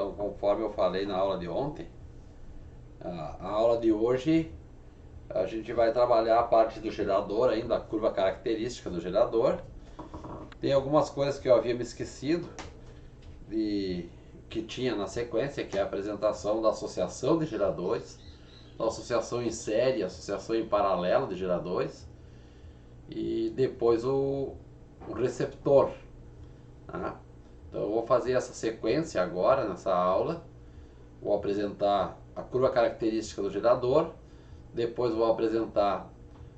Então, conforme eu falei na aula de ontem, a aula de hoje a gente vai trabalhar a parte do gerador ainda, a curva característica do gerador. Tem algumas coisas que eu havia me esquecido que tinha na sequência, que é a apresentação da associação de geradores, da associação em série, associação em paralelo de geradores, e depois o receptor. Tá? Então eu vou fazer essa sequência agora nessa aula. Vou apresentar a curva característica do gerador, depois vou apresentar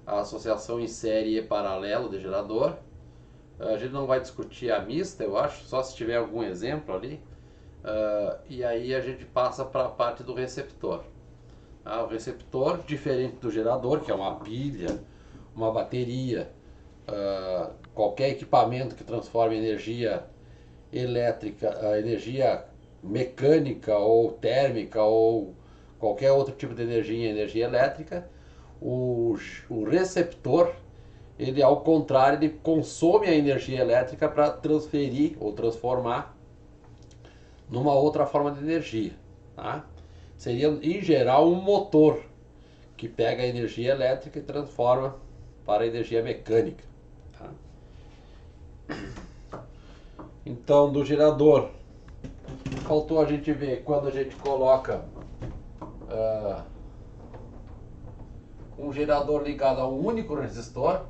a associação em série e paralelo de gerador. A gente não vai discutir a mista, eu acho, só se tiver algum exemplo ali. E aí a gente passa para a parte do receptor. O receptor, diferente do gerador, que é uma pilha, uma bateria, qualquer equipamento que transforme energia elétrica, energia mecânica ou térmica ou qualquer outro tipo de energia em energia elétrica, o receptor, ele ao contrário, ele consome a energia elétrica para transferir ou transformar numa outra forma de energia. Tá? Seria em geral um motor que pega a energia elétrica e transforma para a energia mecânica. Tá? Então, do gerador, faltou a gente ver quando a gente coloca um gerador ligado a um único resistor.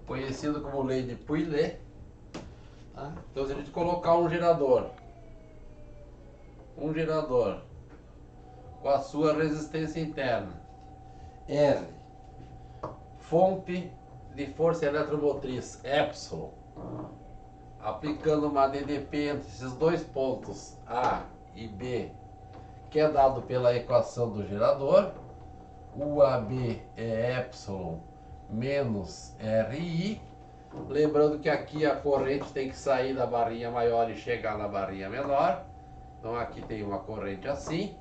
Conhecido como lei de Pouillet. Tá? Então, se a gente colocar um gerador com a sua resistência interna R, fonte de força eletromotriz Epsilon, aplicando uma DDP entre esses dois pontos A e B, que é dado pela equação do gerador, UAB é Epsilon menos RI. Lembrando que aqui a corrente tem que sair da barrinha maior e chegar na barrinha menor. Então aqui tem uma corrente assim.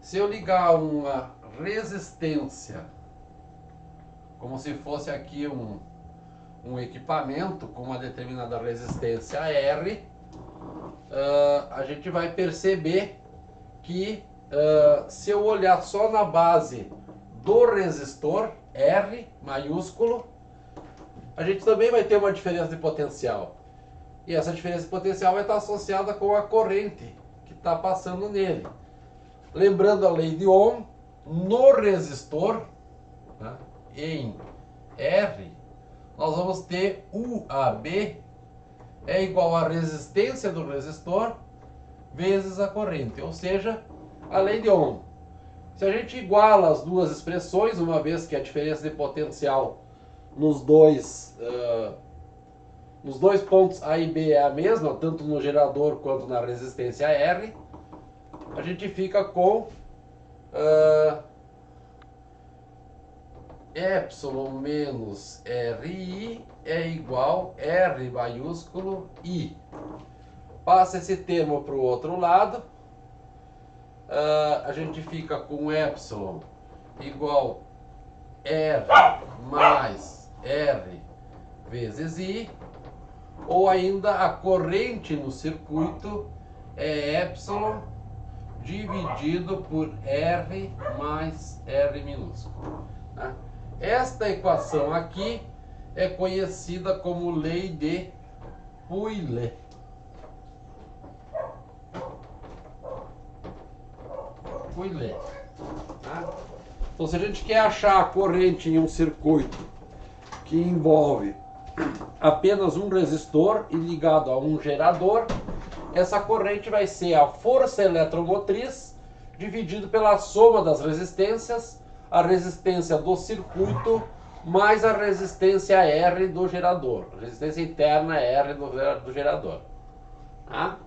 Se eu ligar uma resistência, como se fosse aqui um equipamento com uma determinada resistência R, a gente vai perceber que se eu olhar só na base do resistor R maiúsculo, a gente também vai ter uma diferença de potencial. E essa diferença de potencial vai estar associada com a corrente que está passando nele. Lembrando a lei de Ohm, no resistor, né, em R, nós vamos ter UAB é igual à resistência do resistor vezes a corrente, ou seja, a lei de Ohm. Se a gente iguala as duas expressões, uma vez que a diferença de potencial nos dois pontos A e B é a mesma, tanto no gerador quanto na resistência R, a gente fica com Epsilon menos RI é igual R maiúsculo I. Passa esse termo para o outro lado, a gente fica com Epsilon igual R mais R vezes I, ou ainda a corrente no circuito é Epsilon dividido por R mais R minúsculo. Né? Esta equação aqui é conhecida como lei de Pouillet. Tá? Então, se a gente quer achar a corrente em um circuito que envolve apenas um resistor e ligado a um gerador, essa corrente vai ser a força eletromotriz dividido pela soma das resistências, a resistência do circuito mais a resistência R do gerador, a resistência interna R do gerador. Tá?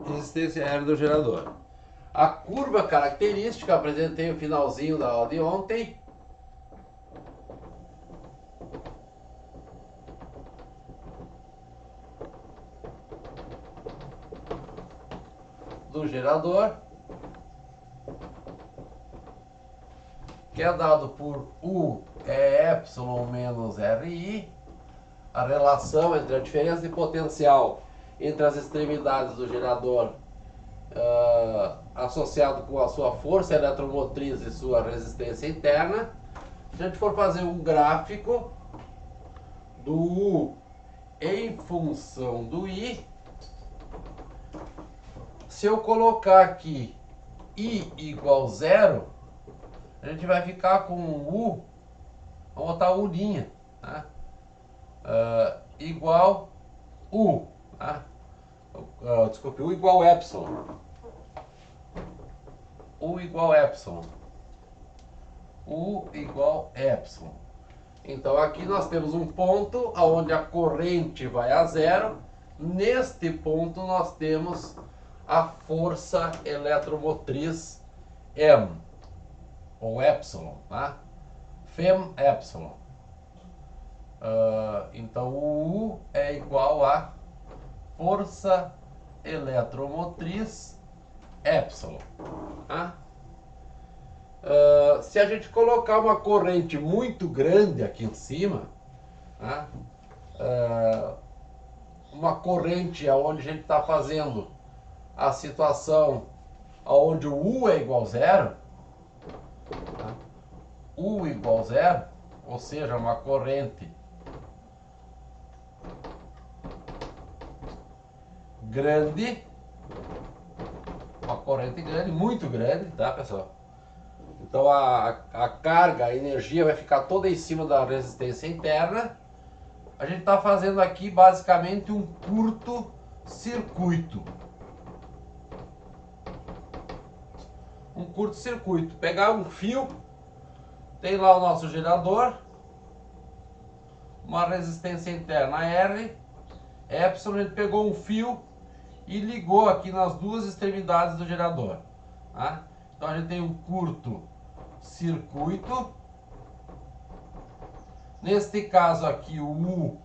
Resistência R do gerador. A curva característica, apresentei o finalzinho da aula de ontem. do gerador, que é dado por U é epsilon menos RI, a relação entre a diferença de potencial entre as extremidades do gerador associado com a sua força eletromotriz e sua resistência interna. Se a gente for fazer um gráfico do U em função do I, se eu colocar aqui I igual 0, a gente vai ficar com U, vamos botar U', tá? Igual U, tá? Desculpe, U igual epsilon. U igual epsilon. U igual epsilon. Então aqui nós temos um ponto onde a corrente vai a 0. Neste ponto nós temos a força eletromotriz M, ou epsilon, tá? Fem epsilon. Então o U é igual a força eletromotriz epsilon, tá? Se a gente colocar uma corrente muito grande aqui em cima, tá? Uma corrente onde a gente está fazendo a situação onde o U é igual a 0, tá? U igual a 0, ou seja, uma corrente grande, muito grande, tá, pessoal? Então a carga, a energia vai ficar toda em cima da resistência interna. A gente está fazendo aqui basicamente um curto-circuito. Um curto-circuito. Pegar um fio, tem lá o nosso gerador, uma resistência interna R, epsilon, a gente pegou um fio e ligou aqui nas duas extremidades do gerador, tá? Então a gente tem um curto-circuito. Neste caso aqui o U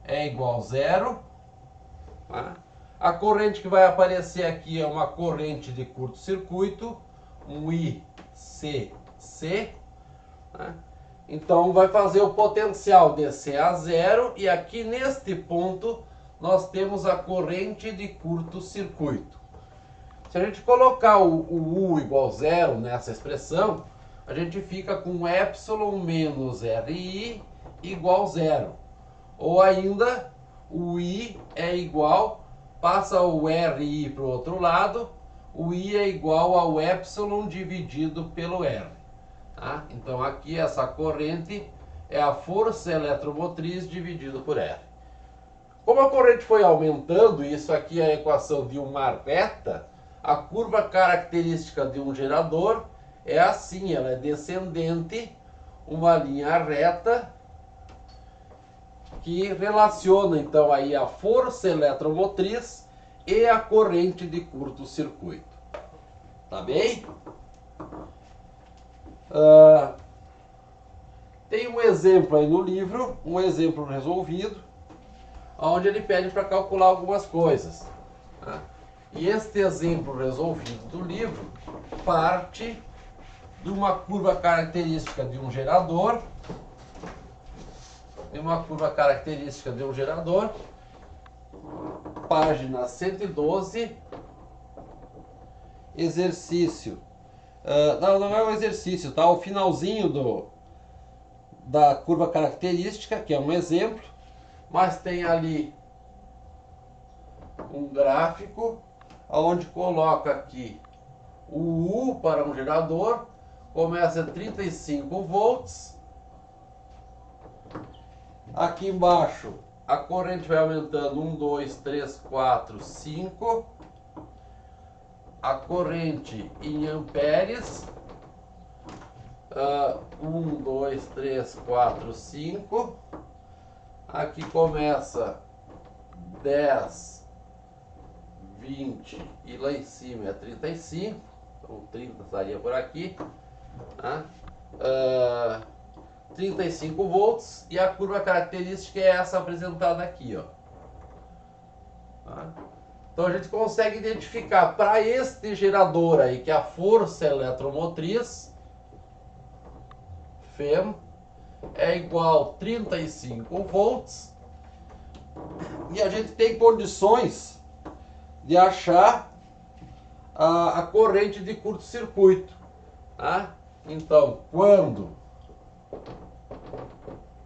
é igual a 0, tá? A corrente que vai aparecer aqui é uma corrente de curto-circuito, um ICC, tá? Então vai fazer o potencial descer a 0 e aqui neste ponto nós temos a corrente de curto-circuito. Se a gente colocar o U igual a 0 nessa expressão, a gente fica com epsilon menos RI igual a 0. Ou ainda, o I é igual, passa o RI para o outro lado, o I é igual ao epsilon dividido pelo R. Tá? Então aqui essa corrente é a força eletromotriz dividido por R. Como a corrente foi aumentando, e isso aqui é a equação de uma reta, a curva característica de um gerador é assim, ela é descendente, uma linha reta, que relaciona então aí a força eletromotriz e a corrente de curto-circuito. Tá bem? Tem um exemplo aí no livro, um exemplo resolvido, onde ele pede para calcular algumas coisas, tá? E este exemplo resolvido do livro parte de uma curva característica de um gerador, página 112, exercício. Não é um exercício, tá? O finalzinho da curva característica, que é um exemplo, mas tem ali um gráfico onde coloca aqui o U para um gerador, começa a 35 volts. Aqui embaixo a corrente vai aumentando 1, 2, 3, 4, 5. A corrente em amperes, 1, 2, 3, 4, 5. Aqui começa 10, 20 e lá em cima é 35. Então 30 estaria por aqui, tá? 35 volts e a curva característica é essa apresentada aqui, ó. Tá? Então a gente consegue identificar para este gerador aí que a força eletromotriz FEM é igual a 35 volts. E a gente tem condições de achar a corrente de curto-circuito, tá? Então, quando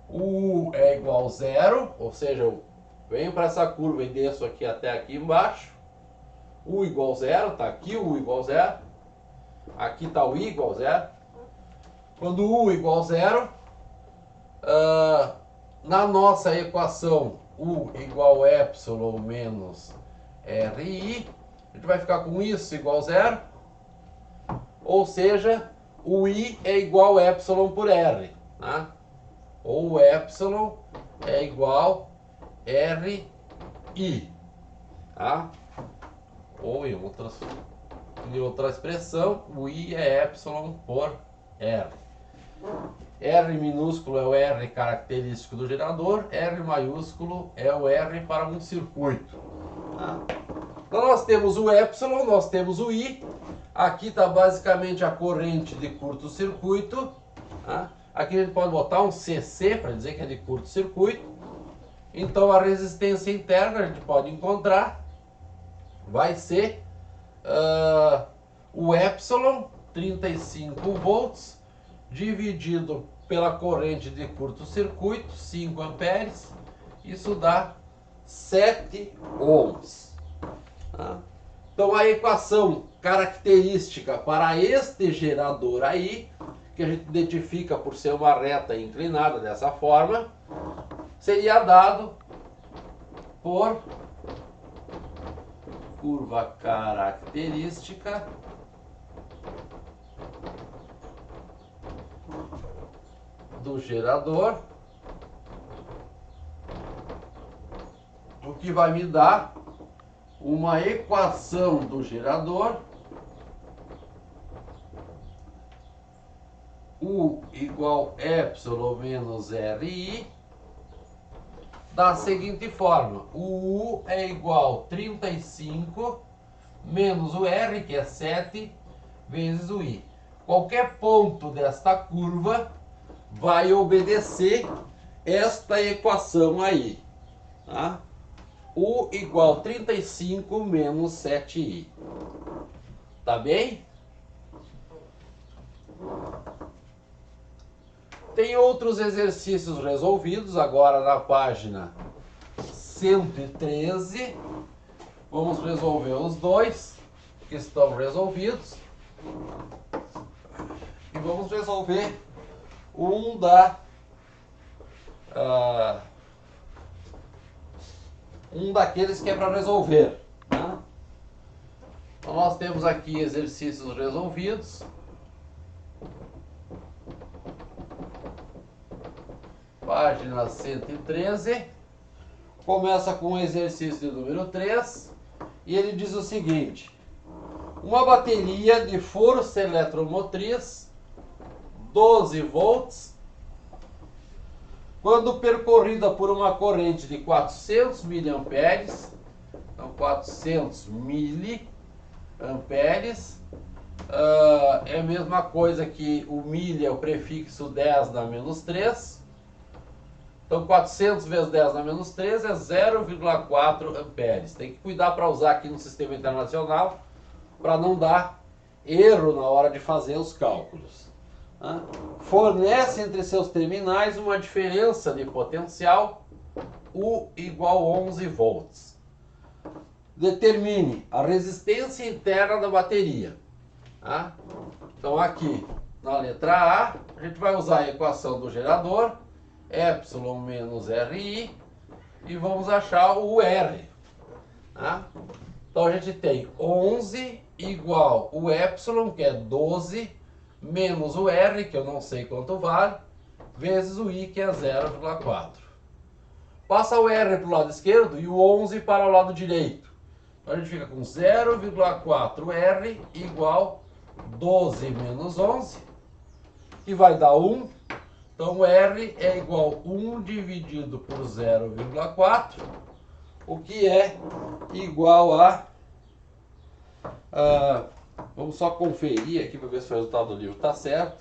U é igual a zero, ou seja, eu venho para essa curva e desço aqui até aqui embaixo, U igual a zero, tá aqui o U igual a zero, aqui está o I igual a zero. Quando U igual a zero, na nossa equação U igual a epsilon menos RI, a gente vai ficar com isso igual a zero, ou seja, o I é igual a epsilon por R, tá? Ou o epsilon é igual a RI, tá? Ou em outra expressão, o I é epsilon por R. R minúsculo é o R característico do gerador, R maiúsculo é o R para um circuito. Tá? Então nós temos o epsilon, nós temos o I, aqui está basicamente a corrente de curto-circuito. Tá? Aqui a gente pode botar um CC para dizer que é de curto-circuito. Então a resistência interna a gente pode encontrar, vai ser o epsilon, 35 volts, dividido pela corrente de curto-circuito, 5 amperes, isso dá 7 ohms. Tá? Então a equação característica para este gerador aí, que a gente identifica por ser uma reta inclinada dessa forma, seria dado por curva característica do gerador, o que vai me dar uma equação do gerador, U igual a epsilon menos RI, da seguinte forma: o U é igual a 35 menos o R, que é 7, vezes o I. Qualquer ponto desta curva vai obedecer esta equação aí, tá? U igual a 35 menos 7i. Tá bem? Tem outros exercícios resolvidos agora na página 113. Vamos resolver os dois que estão resolvidos. E vamos resolver um daqueles que é para resolver. Né? Então nós temos aqui exercícios resolvidos. Página 113. Começa com o exercício número 3. E ele diz o seguinte: uma bateria de força eletromotriz, 12 volts, quando percorrida por uma corrente de 400 miliamperes, então 400 miliamperes, é a mesma coisa que o milha é o prefixo 10 na menos 3, então 400 vezes 10 na menos 3 é 0,4 amperes. Tem que cuidar para usar aqui no sistema internacional, para não dar erro na hora de fazer os cálculos. Fornece entre seus terminais uma diferença de potencial U igual a 11 volts. Determine a resistência interna da bateria. Então aqui na letra A, a gente vai usar a equação do gerador, epsilon menos RI, e vamos achar o R. Então a gente tem 11 igual o epsilon, que é 12, menos o R, que eu não sei quanto vale, vezes o I, que é 0,4. Passa o R para o lado esquerdo e o 11 para o lado direito. Então a gente fica com 0,4R igual 12 menos 11, que vai dar 1. Então R é igual a 1 dividido por 0,4, o que é igual vamos só conferir aqui para ver se o resultado do livro está certo.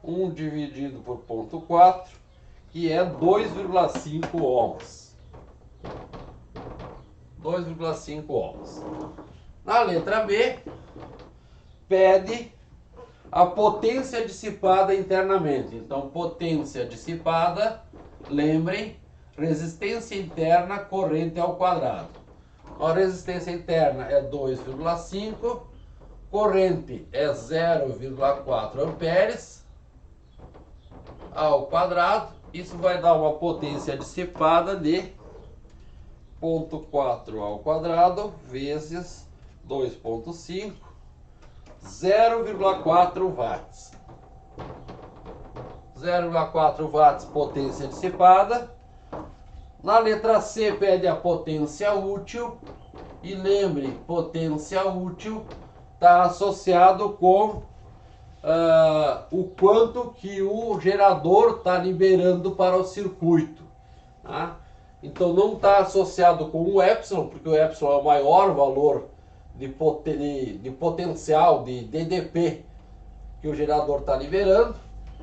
1 dividido por 0,4, que é 2,5 ohms. 2,5 ohms. Na letra B, pede a potência dissipada internamente. Então, potência dissipada, lembrem, resistência interna, corrente ao quadrado. A resistência interna é 2,5, corrente é 0,4 amperes ao quadrado. Isso vai dar uma potência dissipada de 0,4 ao quadrado vezes 2,5, 0,4 watts. 0,4 watts potência dissipada. Na letra C pede a potência útil. E lembre, potência útil está associado com o quanto que o gerador está liberando para o circuito. Tá? Então não está associado com o epsilon, porque o epsilon é o maior valor de potencial, de DDP, que o gerador está liberando.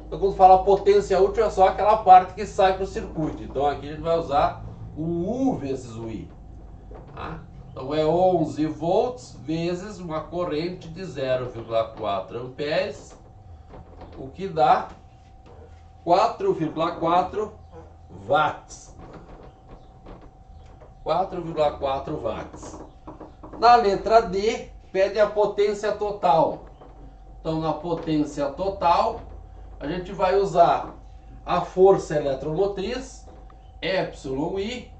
Então quando fala potência útil é só aquela parte que sai para o circuito. Então aqui a gente vai usar o U vezes o I. Tá? Então é 11 volts vezes uma corrente de 0,4 amperes, o que dá 4,4 watts. 4,4 watts. Na letra D, pede a potência total. Então, na potência total, a gente vai usar a força eletromotriz, εI.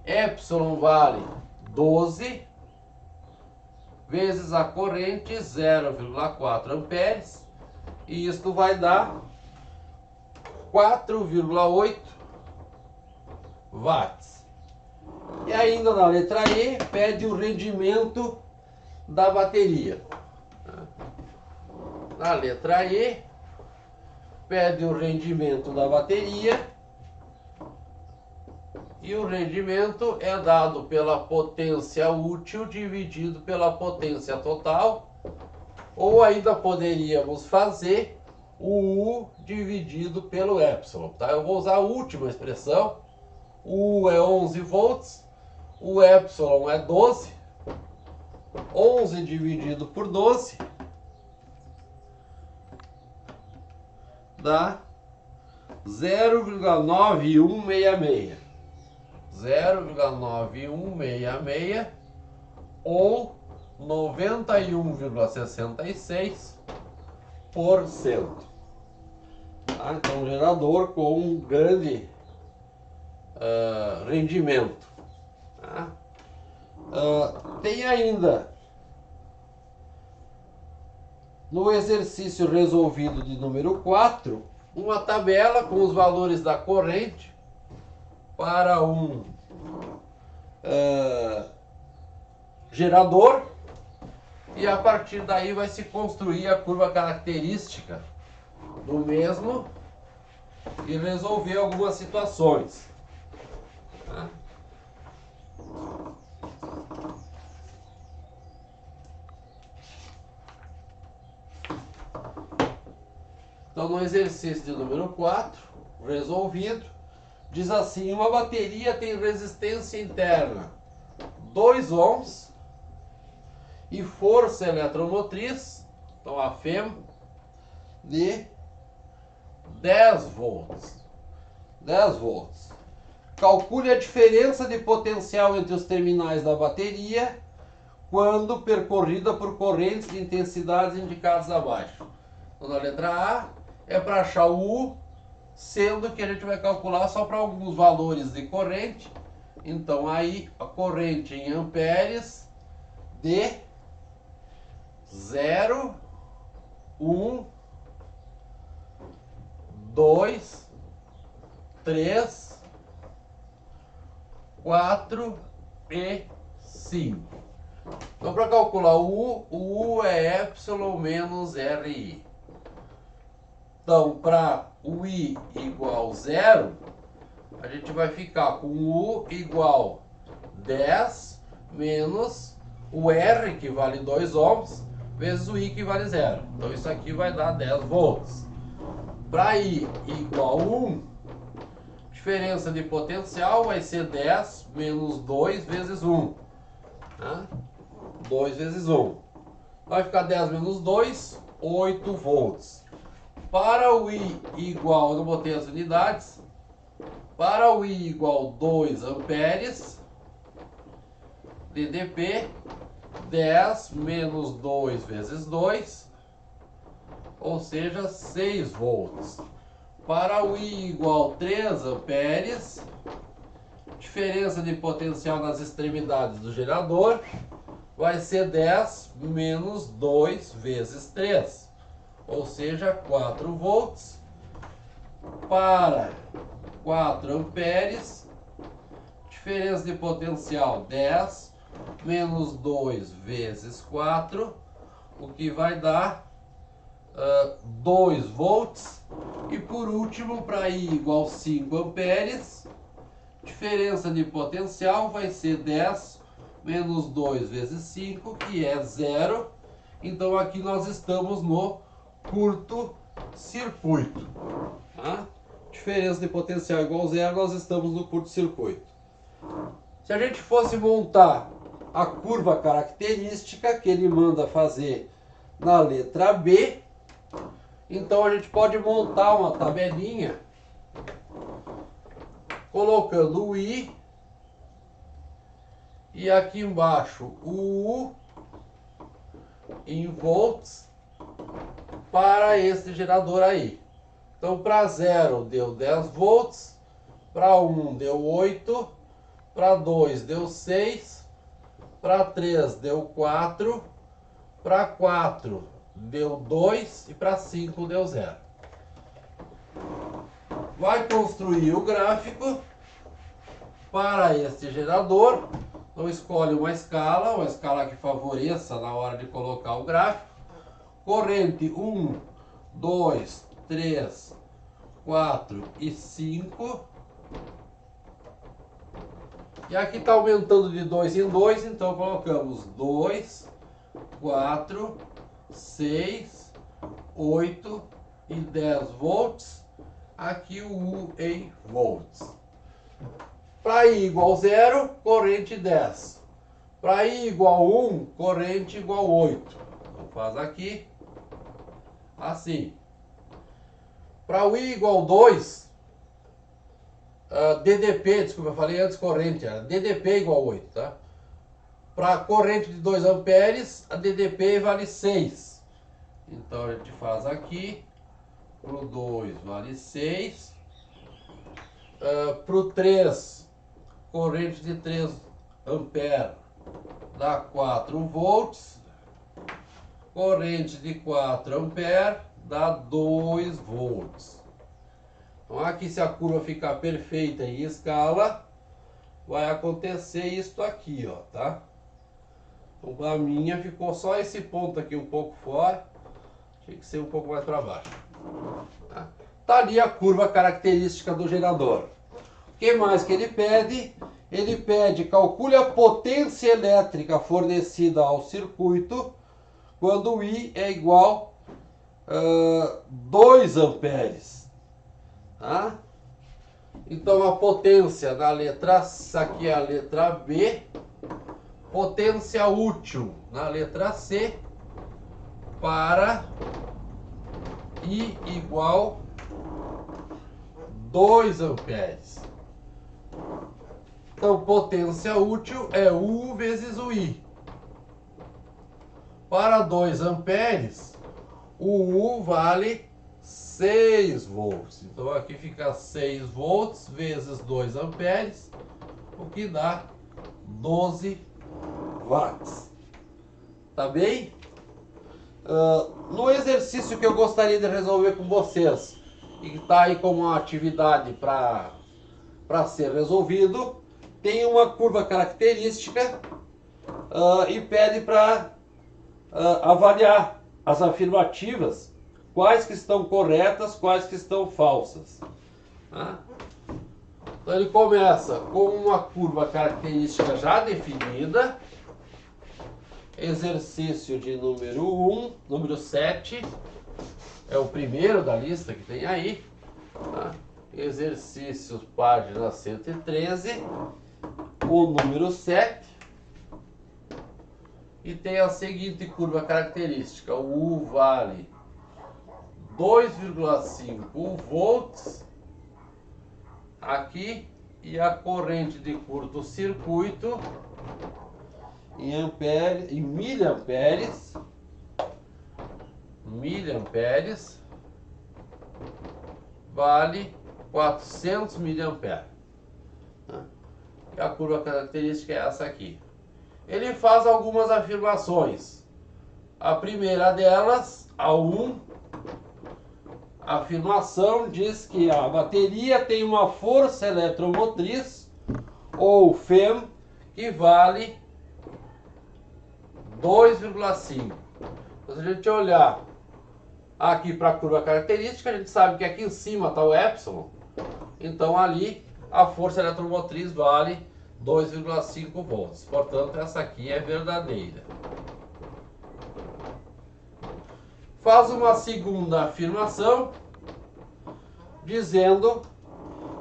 Epsilon vale 12 vezes a corrente 0,4 amperes, e isto vai dar 4,8 watts. E ainda na letra E pede o rendimento da bateria. Na letra E pede o rendimento da bateria. E o rendimento é dado pela potência útil dividido pela potência total. Ou ainda poderíamos fazer o U dividido pelo epsilon. Tá? Eu vou usar a última expressão. O U é 11 volts. O epsilon é 12. 11 dividido por 12 dá 0,9166. 0,9166 ou 91,66%. Tá? Então, um gerador com um grande rendimento. Tá? Tem ainda no exercício resolvido de número 4 uma tabela com os valores da corrente para um gerador, e a partir daí vai se construir a curva característica do mesmo e resolver algumas situações. Tá? Então, no exercício de número 4, resolvido, diz assim: uma bateria tem resistência interna 2 ohms e força eletromotriz, então a FEM, de 10 volts. 10 volts. Calcule a diferença de potencial entre os terminais da bateria quando percorrida por correntes de intensidades indicadas abaixo. Então, na letra A é para achar o U, sendo que a gente vai calcular só para alguns valores de corrente. Então aí a corrente em amperes de 0, 1, 2, 3, 4 e 5. Então, para calcular o U é epsilon menos RI. Então, para o I igual 0, a gente vai ficar com U igual 10 menos o R, que vale 2 ohms, vezes o I, que vale 0. Então isso aqui vai dar 10 volts. Para I igual a 1, diferença de potencial vai ser 10 menos 2 vezes 1. Tá? 2 vezes 1. Vai ficar 10 menos 2, 8 volts. Para o I igual, eu não botei as unidades, para o I igual 2 amperes, DDP, 10 menos 2 vezes 2, ou seja, 6 volts. Para o I igual 3 amperes, diferença de potencial nas extremidades do gerador vai ser 10 menos 2 vezes 3, ou seja, 4 volts. Para 4 amperes, diferença de potencial 10 menos 2 vezes 4, o que vai dar 2 volts. E por último, para I igual 5 amperes, diferença de potencial vai ser 10 menos 2 vezes 5, que é 0. Então aqui nós estamos no curto-circuito. Tá? Diferença de potencial igual a 0, nós estamos no curto-circuito. Se a gente fosse montar a curva característica que ele manda fazer na letra B, então a gente pode montar uma tabelinha colocando o I e aqui embaixo o U em volts para esse gerador aí. Então para 0 deu 10 volts, para 1 deu 8, para 2 deu 6, para 3 deu 4, para 4 deu 2 e para 5 deu 0. Vai construir o gráfico para este gerador. Então escolhe uma escala que favoreça na hora de colocar o gráfico. Corrente 1, 2, 3, 4 e 5. E aqui está aumentando de 2 em 2, então colocamos 2, 4, 6, 8 e 10 volts. Aqui o U em volts. Para I igual 0, corrente 10. Para I igual 1, corrente igual 8. Então faz aqui, assim. Para o I igual 2, DDP, desculpa, eu falei antes corrente, era DDP igual 8, tá? Para corrente de 2 amperes, a DDP vale 6. Então a gente faz aqui, para o 2 vale 6, para o 3, corrente de 3 amperes dá 4 volts, corrente de 4 amperes dá 2 volts. Então aqui, se a curva ficar perfeita em escala, vai acontecer isso aqui, ó, tá? Então para a minha ficou só esse ponto aqui um pouco fora, tinha que ser um pouco mais para baixo. Tá ali a curva característica do gerador. O que mais que ele pede? Ele pede, calcule a potência elétrica fornecida ao circuito quando o I é igual a 2 amperes. Tá? Então a potência na letra, aqui é a letra B, potência útil na letra C, para I igual 2 amperes. Então potência útil é U vezes o I. Para 2 amperes, o U vale 6 volts. Então aqui fica 6 volts vezes 2 amperes, o que dá 12 watts. Tá bem? No exercício que eu gostaria de resolver com vocês, e que está aí como uma atividade para ser resolvido, tem uma curva característica e pede para avaliar as afirmativas, quais que estão corretas, quais que estão falsas. Tá? Então ele começa com uma curva característica já definida. Exercício de número 1, número 7. É o primeiro da lista que tem aí. Tá? Exercícios, página 113. O número 7. E tem a seguinte curva característica. O U vale 2,5 volts. Aqui. E a corrente de curto-circuito em miliamperes, vale 400 miliamperes. E a curva característica é essa aqui. Ele faz algumas afirmações. A primeira delas, a 1, a afirmação diz que a bateria tem uma força eletromotriz, ou FEM, que vale 2,5. Então, se a gente olhar aqui para a curva característica, a gente sabe que aqui em cima está o epsilon. Então ali a força eletromotriz vale 2,5 volts. Portanto, essa aqui é verdadeira. Faz uma segunda afirmação, dizendo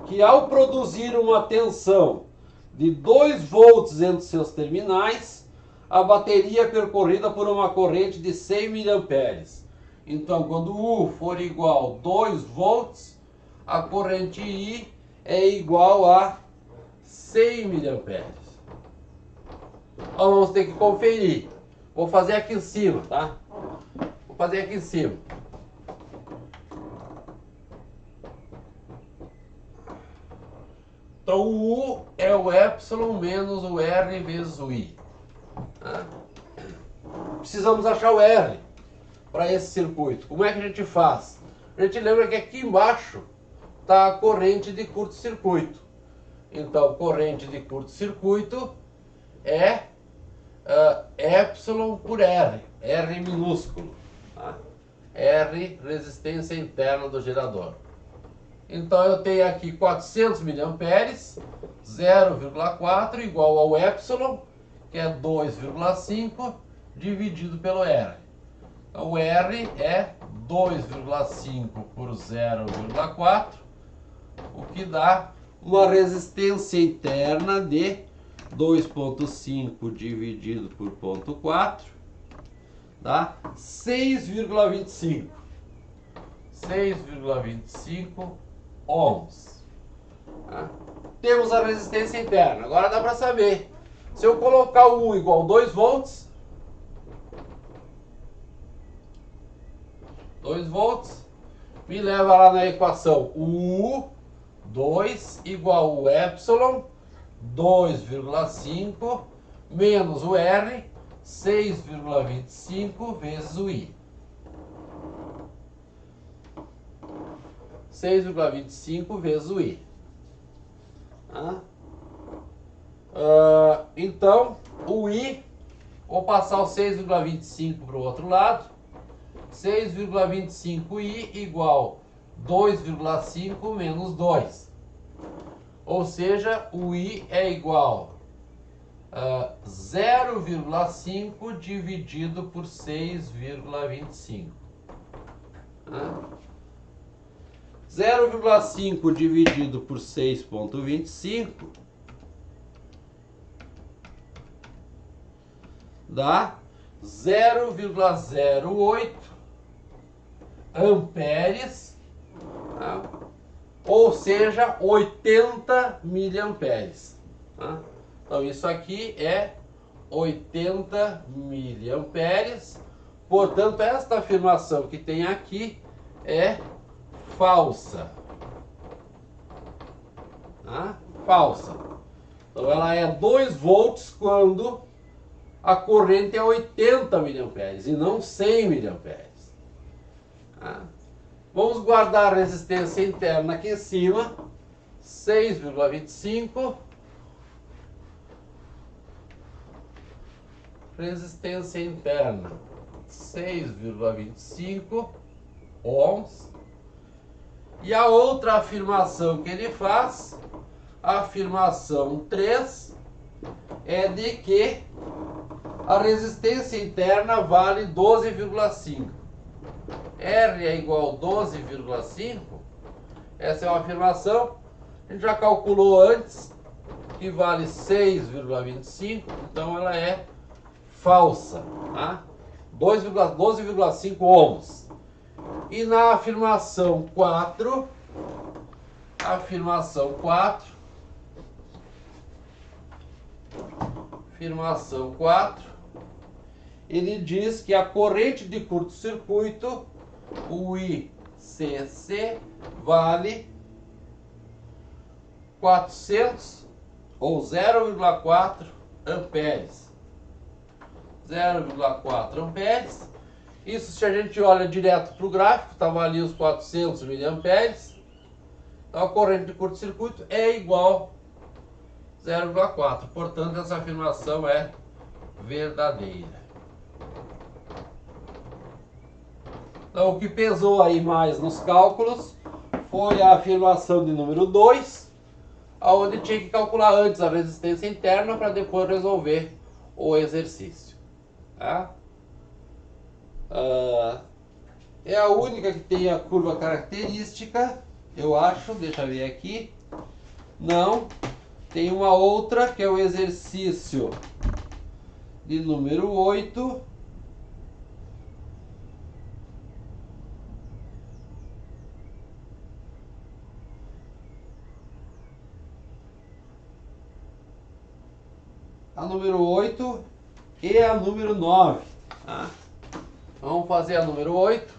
que ao produzir uma tensão de 2 volts entre seus terminais, a bateria é percorrida por uma corrente de 100 miliamperes. Então, quando U for igual a 2 volts, a corrente I é igual a 100 miliamperes. Então, vamos ter que conferir. Vou fazer aqui em cima, tá? Vou fazer aqui em cima. Então, o U é o epsilon menos o R vezes o I. Precisamos achar o R para esse circuito. Como é que a gente faz? A gente lembra que aqui embaixo está a corrente de curto-circuito. Então, corrente de curto-circuito é epsilon por R, R minúsculo. Tá? R, resistência interna do gerador. Então, eu tenho aqui 400 miliamperes, 0,4 igual ao epsilon, que é 2,5 dividido pelo R. Então, o R é 2,5 por 0,4, o que dá uma resistência interna de 2,5 dividido por 0,4, dá 6,25. 6,25 ohms. Tá? Temos a resistência interna. Agora dá para saber. Se eu colocar o U igual a 2 volts, 2 volts, me leva lá na equação U 2 igual ao epsilon 2,5 menos o R 6,25 vezes o I. 6,25 vezes o I. Então, o I, vou passar o 6,25 para o outro lado. 6,25i igual 2,5 menos 2. Ou seja, o I é igual a 0,5 dividido por 6,25. 0,5 dividido por 6,25 dá 0,08 amperes, tá? Ou seja, 80 miliamperes. Tá? Então isso aqui é 80 miliamperes. Portanto, esta afirmação que tem aqui é falsa. Tá? Falsa. Então ela é 2 volts quando a corrente é 80 miliamperes e não 100 miliamperes. Tá? Vamos guardar a resistência interna aqui em cima, 6,25. Resistência interna, 6,25 ohms. E a outra afirmação que ele faz A afirmação 3 é de que a resistência interna vale 12,5. R é igual a 12,5. Essa é uma afirmação. A gente já calculou antes que vale 6,25. Então ela é falsa. Tá? 12,5 ohms. E na afirmação 4, afirmação 4, ele diz que a corrente de curto-circuito, o ICC, vale 400 ou 0,4 amperes. 0,4 amperes. Isso, se a gente olha direto para o gráfico, estava ali os 400 miliamperes. Então a corrente de curto-circuito é igual a 0,4. Portanto, essa afirmação é verdadeira. Então, o que pesou aí mais nos cálculos foi a afirmação de número 2, onde tinha que calcular antes a resistência interna para depois resolver o exercício. Tá? É a única que tem a curva característica, eu acho. Deixa eu ver aqui. Não. Tem uma outra que é o exercício de número 8. A número 8 e a número 9. Tá? Vamos fazer a número 8.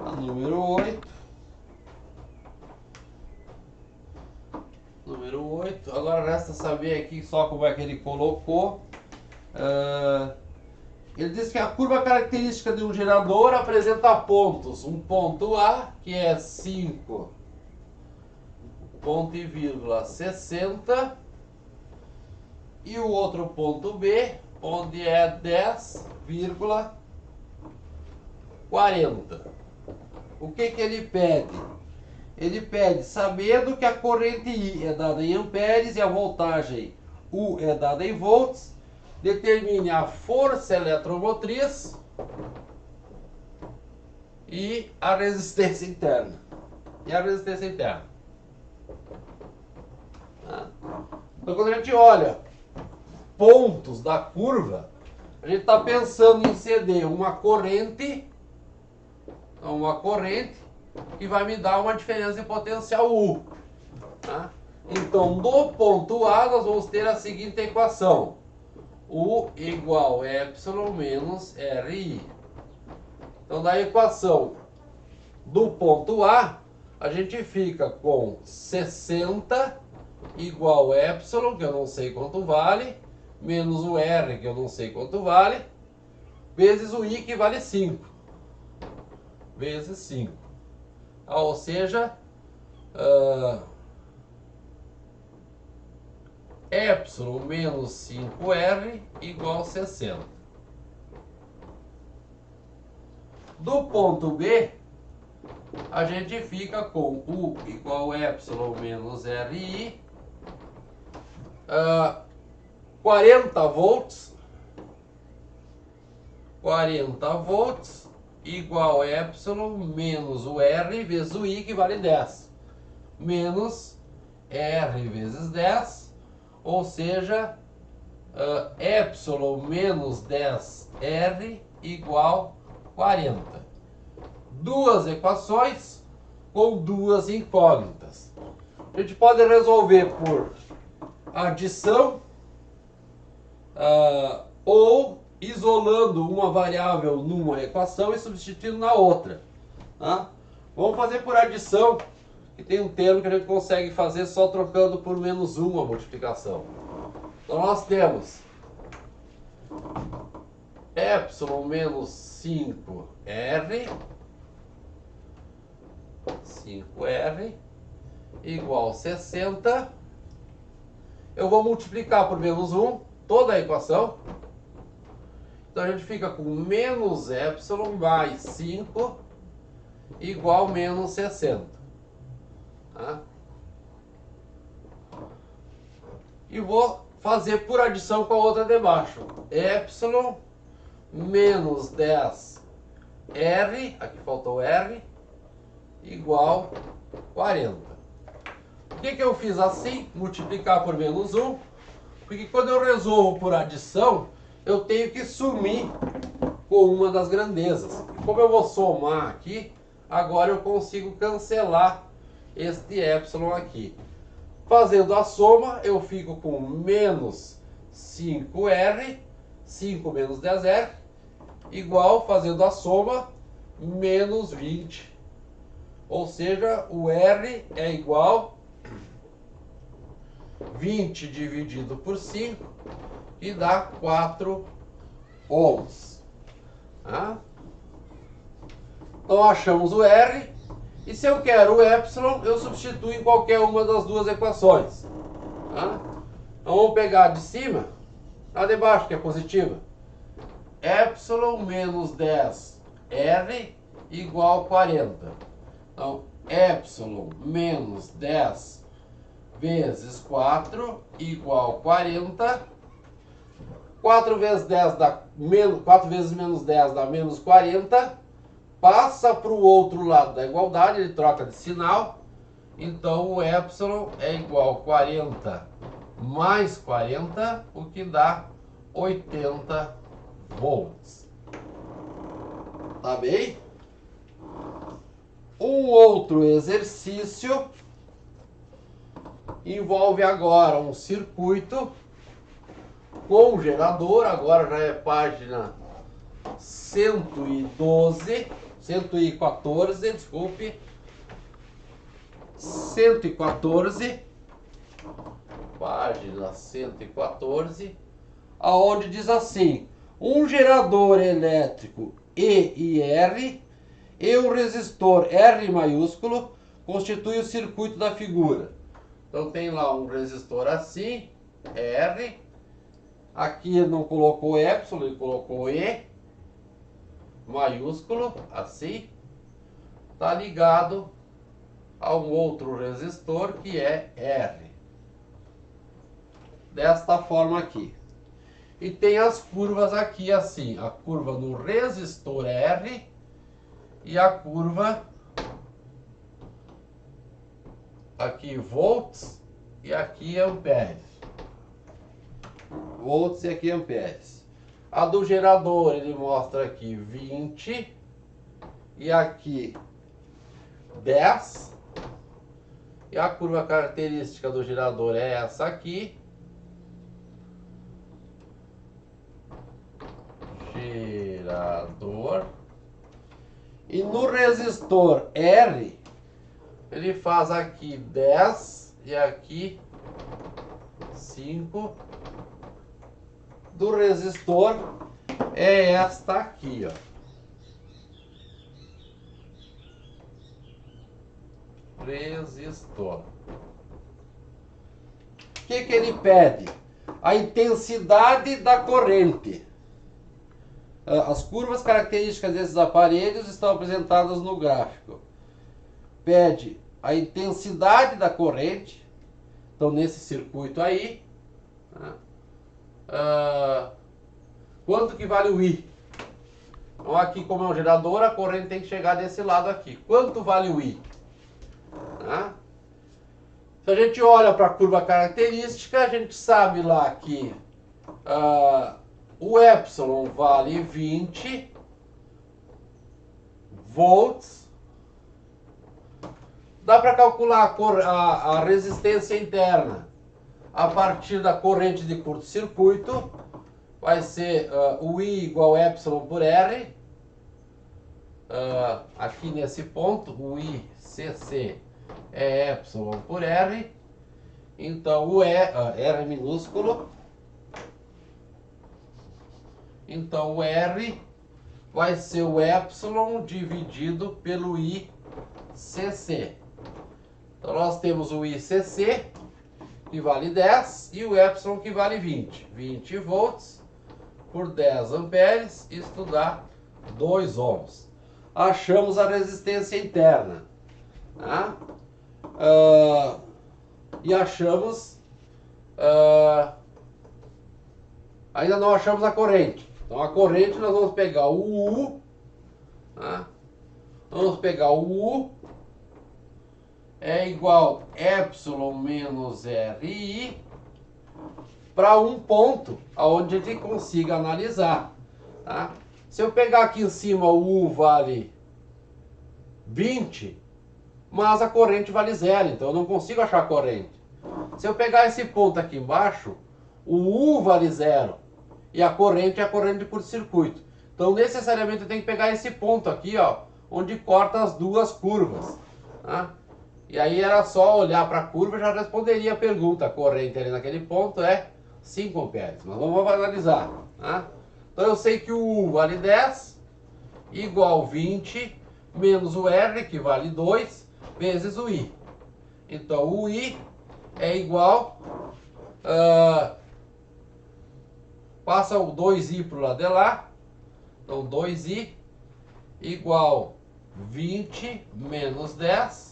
A número 8. Número 8. Agora resta saber aqui só como é que ele colocou. Ele diz que a curva característica de um gerador apresenta pontos. Um ponto A, que é 5 ponto e vírgula 60, e o outro ponto B, onde é 10,40. O que ele pede? Ele pede, sabendo que a corrente I é dada em amperes e a voltagem U é dada em volts, determine a força eletromotriz e a resistência interna. Então, quando a gente olha pontos da curva, a gente está pensando em ceder uma corrente que vai me dar uma diferença de potencial U. Tá? Então, do ponto A, nós vamos ter a seguinte equação: U igual a epsilon menos RI. Então, da equação do ponto A, a gente fica com 60 igual a epsilon, que eu não sei quanto vale, menos o R, que eu não sei quanto vale, vezes o I, que vale 5. Vezes 5. Ou seja, epsilon menos 5R igual a 60. Do ponto B, a gente fica com U igual a epsilon menos RI, 40 volts igual a epsilon menos o R vezes o I, que vale 10, menos R vezes 10, ou seja, epsilon menos 10R igual a 40. Duas equações com duas incógnitas. A gente pode resolver por adição ou isolando uma variável numa equação e substituindo na outra. Tá? Vamos fazer por adição, que tem um termo que a gente consegue fazer só trocando por menos 1 a multiplicação. Então nós temos epsilon menos 5R igual a 60. Eu vou multiplicar por menos 1 toda a equação. Então a gente fica com menos epsilon mais 5 igual menos 60. Tá? E vou fazer por adição com a outra de baixo. Epsilon menos 10 R, aqui faltou R, igual 40. Por que eu fiz assim? Multiplicar por menos 1. Porque quando eu resolvo por adição, eu tenho que sumir com uma das grandezas. Como eu vou somar aqui, agora eu consigo cancelar este epsilon aqui. Fazendo a soma, eu fico com menos 5R, 5 menos 10R, igual, fazendo a soma, menos 20. Ou seja, o R é igual 20 dividido por 5 e dá 4 ohms. Tá? Então achamos o R. E se eu quero o epsilon, eu substituo em qualquer uma das duas equações. Tá? Então vamos pegar de cima, a de baixo, que é positiva. Epsilon menos 10 R igual 40. Então, epsilon menos 10 vezes 4 igual 40. 4 vezes 10 dá 4 vezes menos 10 dá menos 40. Passa para o outro lado da igualdade, ele troca de sinal. Então o epsilon é igual a 40 mais 40, o que dá 80 volts. Tá bem? Um outro exercício envolve agora um circuito com gerador, agora já é página 114, desculpe, 114, página 114, aonde diz assim: um gerador elétrico E e R e o resistor R maiúsculo constitui o circuito da figura. Então tem lá um resistor assim, R, aqui ele não colocou epsilon, ele colocou E maiúsculo, assim, está ligado a um outro resistor que é R. Desta forma aqui. E tem as curvas aqui assim, a curva no resistor R e a curva aqui volts e aqui amperes. Volts e aqui amperes. A do gerador ele mostra aqui 20 e aqui 10. E a curva característica do gerador é essa aqui. Gerador. E no resistor R, ele faz aqui 10 e aqui 5. Do resistor é esta aqui, ó. Resistor. O que ele pede? A intensidade da corrente. As curvas características desses aparelhos estão apresentadas no gráfico. Pede a intensidade da corrente. Então, nesse circuito aí, né? Quanto que vale o I? Então aqui, como é um gerador, a corrente tem que chegar desse lado aqui. Quanto vale o I? Tá? Se a gente olha para a curva característica, a gente sabe lá que o epsilon vale 20 volts. Dá para calcular a resistência interna a partir da corrente de curto-circuito. Vai ser o I igual a epsilon por R. Aqui nesse ponto, o ICC é epsilon por R. Então o R minúsculo. Então o R vai ser o epsilon dividido pelo ICC. Então nós temos o ICC, que vale 10, e o epsilon, que vale 20. 20 volts por 10 amperes, isto dá 2 ohms. Achamos a resistência interna. Tá? E achamos... ainda não achamos a corrente. Então a corrente nós vamos pegar o U. Tá? Vamos pegar o U. É igual epsilon menos RI para um ponto onde a gente consiga analisar. Tá? Se eu pegar aqui em cima o U vale 20, mas a corrente vale 0, então eu não consigo achar a corrente. Se eu pegar esse ponto aqui embaixo, o U vale 0 e a corrente é a corrente de curto-circuito. Então necessariamente eu tenho que pegar esse ponto aqui, ó, onde corta as duas curvas. Tá? E aí era só olhar para a curva e já responderia a pergunta. A corrente ali naquele ponto é 5 amperes. Mas vamos analisar. Tá? Então eu sei que o U vale 10, igual 20, menos o R, que vale 2, vezes o I. Então o I é igual... passa o 2i para o lado de lá. Então 2i igual 20 menos 10.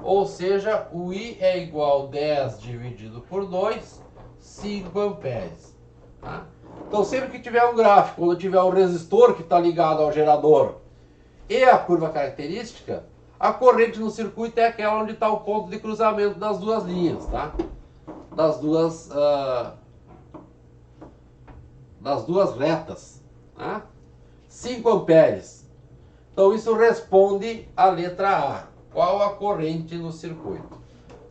Ou seja, o I é igual a 10 dividido por 2, 5 amperes. Tá? Então sempre que tiver um gráfico, quando tiver um resistor que está ligado ao gerador e a curva característica, a corrente no circuito é aquela onde está o ponto de cruzamento das duas linhas. Tá? Das duas retas. Tá? 5 amperes. Então isso responde à letra A. Qual a corrente no circuito?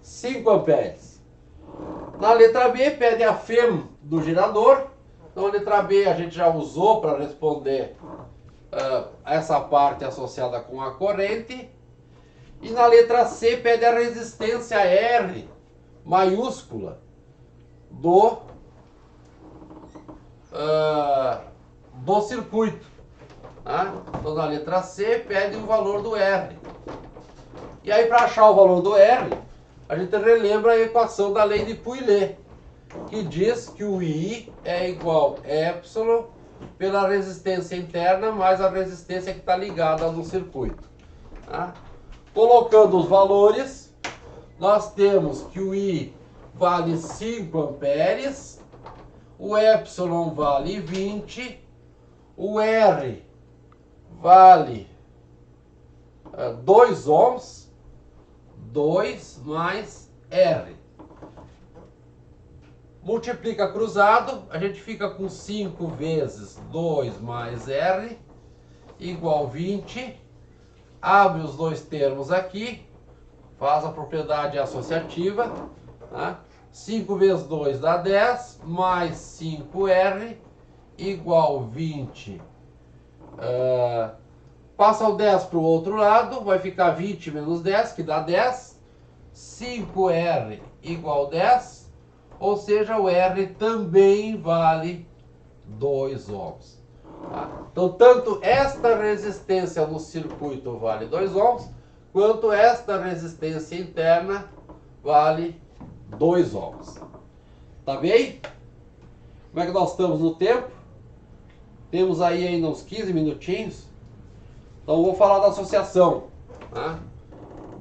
5 amperes. Na letra B, pede a FEM do gerador. Então a letra B a gente já usou para responder essa parte associada com a corrente. E na letra C, pede a resistência R maiúscula do circuito. Tá? Então na letra C, pede o valor do R. E aí, para achar o valor do R, a gente relembra a equação da lei de Pouillet, que diz que o I é igual a epsilon pela resistência interna mais a resistência que está ligada no circuito. Tá? Colocando os valores, nós temos que o I vale 5 amperes, o epsilon vale 20, o R vale 2 ohms, 2 mais R. Multiplica cruzado, a gente fica com 5 vezes 2 mais R, igual 20. Abre os dois termos aqui, faz a propriedade associativa. Tá? 5 vezes 2 dá 10, mais 5R, igual 20. Passa o 10 para o outro lado, vai ficar 20 menos 10, que dá 10. 5R igual 10, ou seja, o R também vale 2 ohms. Tá? Então, tanto esta resistência no circuito vale 2 ohms, quanto esta resistência interna vale 2 ohms. Tá bem? Como é que nós estamos no tempo? Temos aí ainda uns 15 minutinhos. Então vou falar da associação, tá?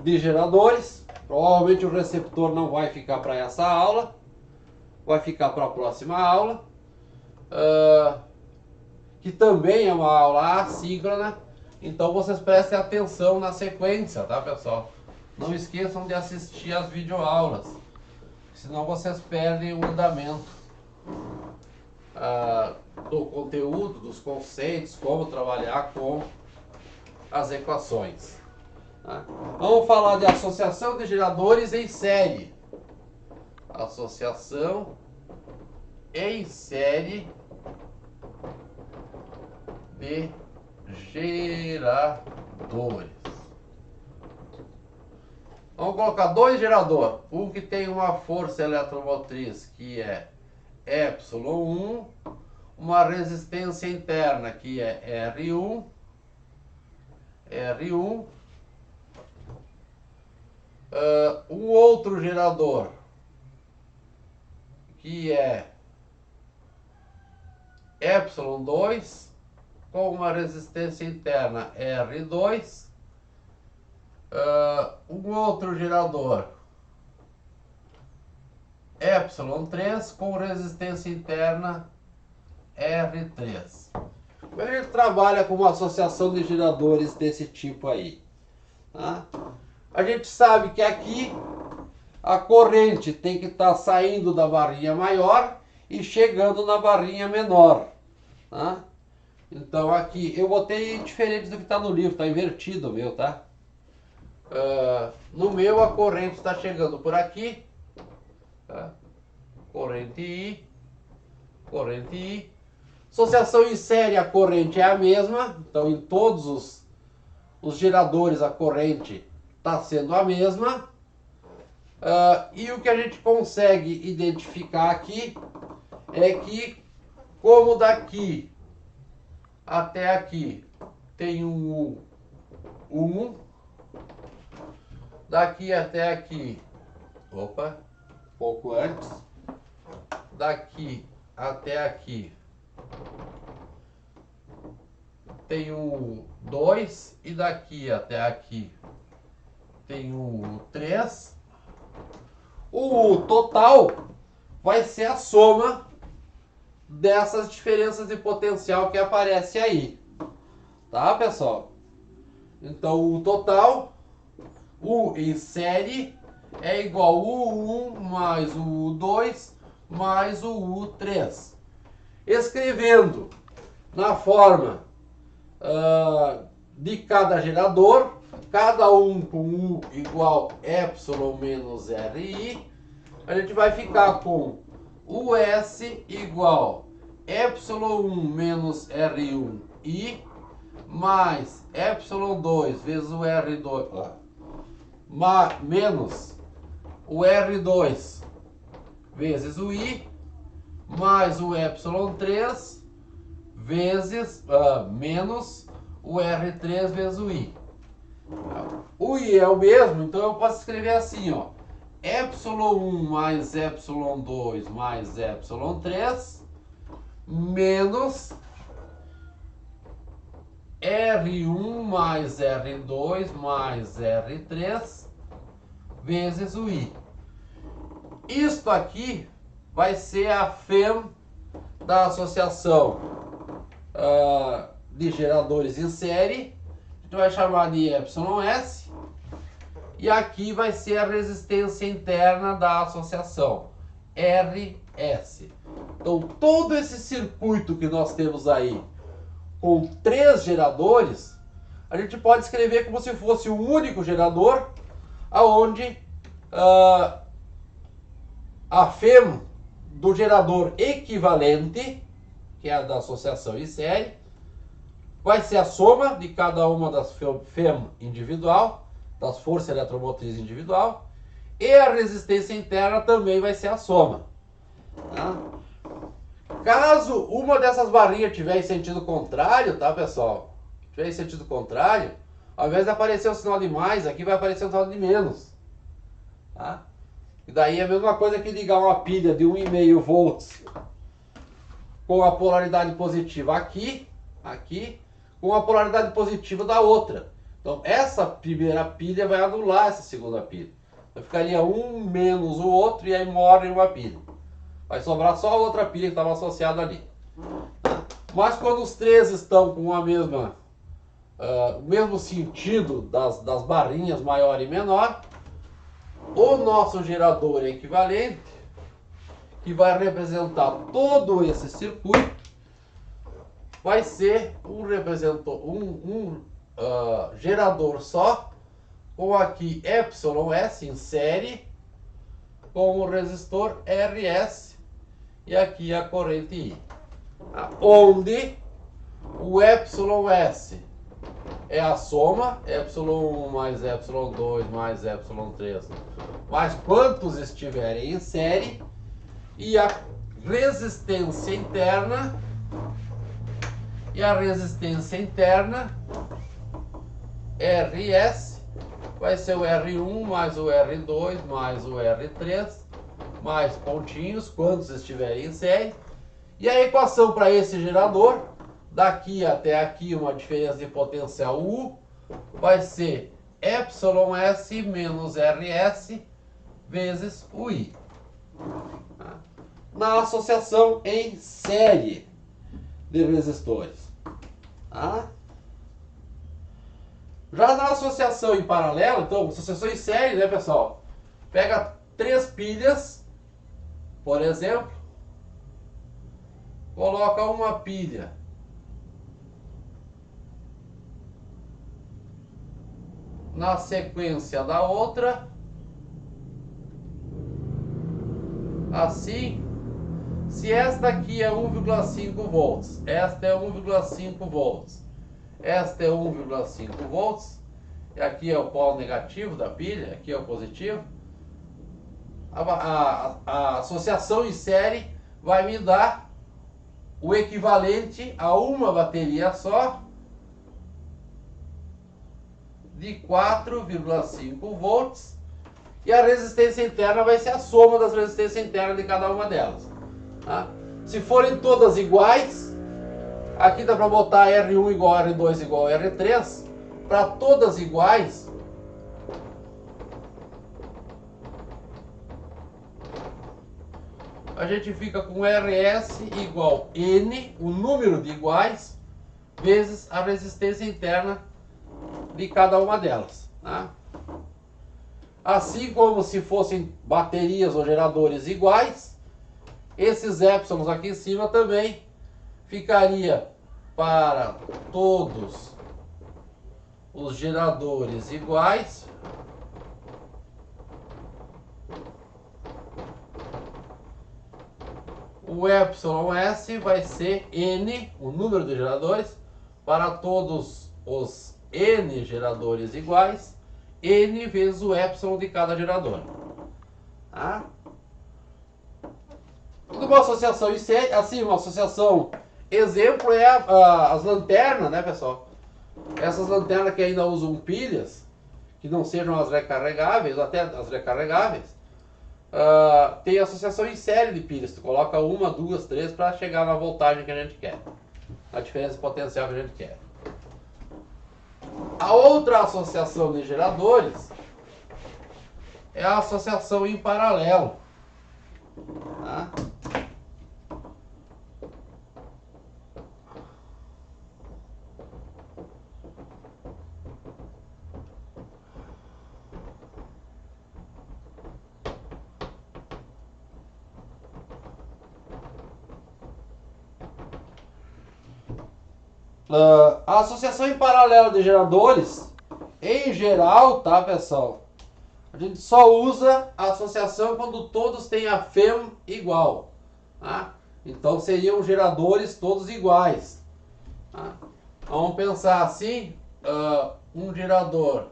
De geradores. Provavelmente o receptor não vai ficar para essa aula, vai ficar para a próxima aula, que também é uma aula assíncrona. Então vocês prestem atenção na sequência, tá, pessoal? Não esqueçam de assistir às videoaulas, senão vocês perdem o andamento do conteúdo, dos conceitos, como trabalhar com as equações. Tá? Vamos falar de associação de geradores em série. Associação em série de geradores. Vamos colocar dois geradores. Um que tem uma força eletromotriz que é epsilon 1, uma resistência interna que é R1, um outro gerador, que é Y2 com uma resistência interna R2, um outro gerador Y3 com resistência interna R3. Como a gente trabalha com uma associação de geradores desse tipo aí, tá? A gente sabe que aqui a corrente tem que estar saindo da barrinha maior e chegando na barrinha menor, tá? Então aqui eu botei diferente do que está no livro, está invertido o meu, tá? No meu a corrente está chegando por aqui, tá? Corrente I, corrente I. Associação em série, a corrente é a mesma, então em todos os geradores a corrente está sendo a mesma. E o que a gente consegue identificar aqui é que, como daqui até aqui tem um 1, daqui até aqui, pouco antes, daqui até aqui tem um 2 e daqui até aqui tem um 3. O total vai ser a soma dessas diferenças de potencial que aparece aí, tá, pessoal? Então o total, U em série, é igual ao U1 mais o U2 mais o U3. Escrevendo na forma de cada gerador, cada um com U igual Y menos RI, a gente vai ficar com US igual Y1 menos R1I mais Y2 vezes o R2, menos o R2 vezes o I, mais o Y3 vezes, menos o R3 vezes o I. O I é o mesmo, então eu posso escrever assim, ó, Y1 mais Y2 mais Y3 menos R1 mais R2 mais R3 vezes o I. Isto aqui vai ser a FEM da associação de geradores em série. A gente vai chamar de YS. E aqui vai ser a resistência interna da associação, RS. Então todo esse circuito que nós temos aí, com 3 geradores, a gente pode escrever como se fosse um único gerador, aonde a FEM do gerador equivalente, que é a da associação em série, vai ser a soma de cada uma das FEM individual, das forças eletromotrizes individual, e a resistência interna também vai ser a soma, tá? Caso uma dessas barrinhas tiver em sentido contrário, tá, pessoal? Tiver em sentido contrário, ao invés de aparecer o sinal de mais, aqui vai aparecer o sinal de menos, tá? E daí é a mesma coisa que ligar uma pilha de 1,5 volts com a polaridade positiva aqui, com a polaridade positiva da outra. Então essa primeira pilha vai anular essa segunda pilha. Então ficaria um menos o outro e aí morre uma pilha. Vai sobrar só a outra pilha que estava associada ali. Mas quando os três estão com a mesma, o mesmo sentido das barrinhas maior e menor, o nosso gerador equivalente, que vai representar todo esse circuito, vai ser um gerador só, com aqui YS em série, com o resistor RS e aqui a corrente I. Onde o YS é a soma, Y1 mais Y2 mais Y3, mais quantos estiverem em série, e a resistência interna, RS, vai ser o R1 mais o R2 mais o R3, mais pontinhos, quantos estiverem em série, E a equação para esse gerador, daqui até aqui, uma diferença de potencial U, vai ser εs menos Rs vezes UI. Na associação em série de resistores. Já na associação em paralelo, então, associação em série, né, pessoal? Pega 3 pilhas, por exemplo, coloca uma pilha na sequência da outra, assim. Se esta aqui é 1,5 volts, esta é 1,5 volts, esta é 1,5 volts, e aqui é o polo negativo da pilha, aqui é o positivo, a associação em série vai me dar o equivalente a uma bateria só de 4,5 volts, e a resistência interna vai ser a soma das resistências internas de cada uma delas. Se forem todas iguais, aqui dá para botar R1 igual a R2 igual a R3. Para todas iguais, a gente fica com RS igual N, o número de iguais, vezes a resistência interna de cada uma delas. Assim como se fossem baterias ou geradores iguais, esses épsilons aqui em cima também ficaria para todos os geradores iguais. O epsilon S vai ser N, o número de geradores, para todos os N geradores iguais, N vezes o epsilon de cada gerador. Uma associação em série, assim, uma associação, exemplo é as lanternas, né, pessoal? Essas lanternas que ainda usam pilhas, que não sejam as recarregáveis, ou até as recarregáveis, tem associação em série de pilhas. Tu coloca uma, duas, três para chegar na voltagem que a gente quer, a diferença potencial que a gente quer. A outra associação de geradores é a associação em paralelo. A associação em paralelo de geradores, em geral, tá, pessoal? A gente só usa a associação quando todos têm a FEM igual. Então seriam geradores todos iguais. Vamos pensar assim, um gerador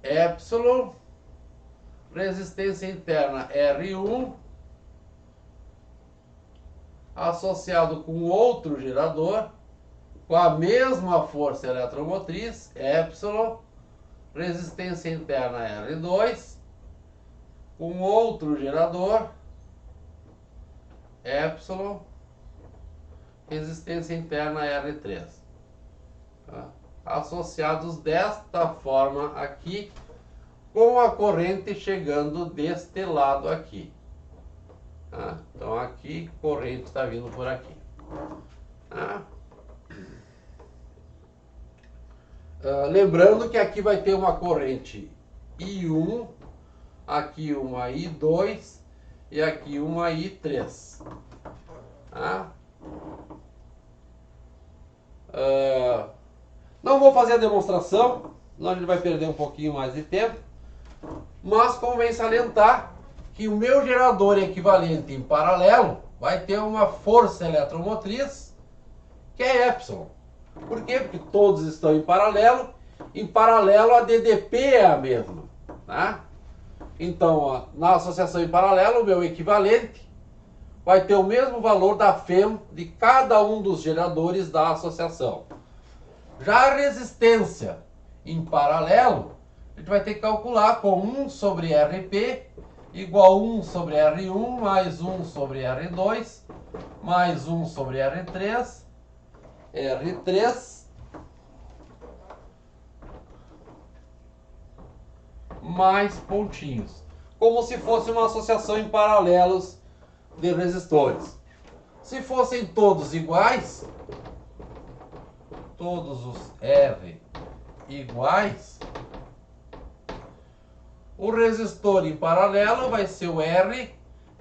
epsilon, resistência interna R1, associado com outro gerador, com a mesma força eletromotriz, epsilon, resistência interna R2, com outro gerador, epsilon, resistência interna R3. Associados desta forma aqui, com a corrente chegando deste lado aqui. Então aqui, corrente está vindo por aqui. Lembrando que aqui vai ter uma corrente I1, aqui uma I2 e aqui uma I3. Não vou fazer a demonstração, senão a gente vai perder um pouquinho mais de tempo, mas convém salientar que o meu gerador equivalente em paralelo vai ter uma força eletromotriz que é epsilon. Por quê? Porque todos estão em paralelo a DDP é a mesma. Então, na associação em paralelo, o meu equivalente vai ter o mesmo valor da FEM de cada um dos geradores da associação. Já a resistência em paralelo, a gente vai ter que calcular com 1 sobre RP igual 1 sobre R1 mais 1 sobre R2 mais 1 sobre R3, R3 mais pontinhos, como se fosse uma associação em paralelos de resistores. Se fossem todos iguais, todos os R iguais, o resistor em paralelo vai ser o R